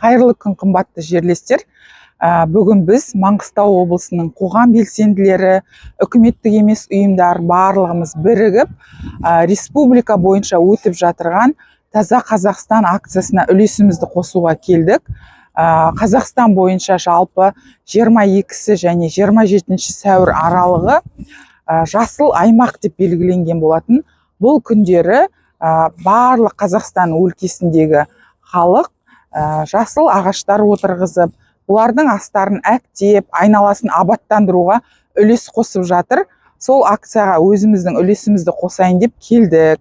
Қайырлы күн, қымбатты жерлестер. Бүгін біз Маңғыстау облысының қоғам белсенділері, үкіметтік емес ұйымдар барлығымыз бірігіп, республика бойынша өтіп жатырған Таза Қазақстан акциясына үлесімізді қосуға келдік. Қазақстан бойынша жалпы 22 және 27 сәуір аралығы жасыл аймақ деп белгіленген болатын. Бұл күндері барлық Қазақстан өлкесіндегі халық жасыл ағаштар отырғызып, бұлардың астарын әктеп, айналасын абаттандыруға үлес қосып жатыр. Сол акцияға өзіміздің үлесімізді қосайын деп келдік.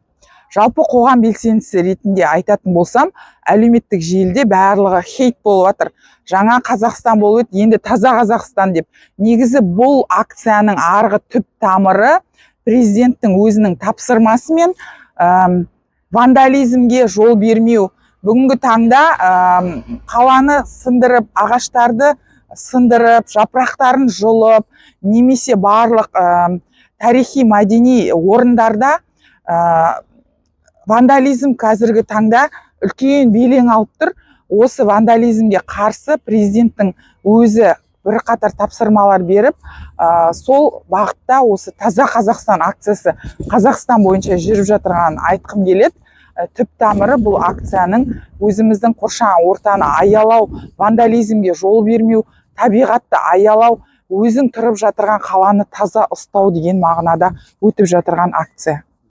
Жалпы қоғам белсендісі ретінде айтатын болсам, әлеуметтік желіде барлығы хейт болып жатыр. Жаңа Қазақстан болып еді, енді таза Қазақстан деп. Негізі бұл акцияның арғы түп тамыры президенттің өзінің тапсырмасымен вандализмге жол бермеу. Бүгінгі таңда қаланы сындырып, ағаштарды сындырып, жапырақтарын жұлып, немесе барлық тарихи мәдени орындарда вандализм қазіргі таңда үлкен белең алып тұр. Осы вандализмге қарсы президенттің өзі бірқатар тапсырмалар беріп, сол бағытта осы Таза Қазақстан акциясы Қазақстан бойынша жүріп жатырғанын айтқым келеді. Түп тамыры бұл акцияның өзіміздің қоршаған ортаны аялау, вандализмге жол бермеу, табиғатты аялау, өзің тұрып жатырған қаланы таза ұстау деген мағынада өтіп жатырған акция.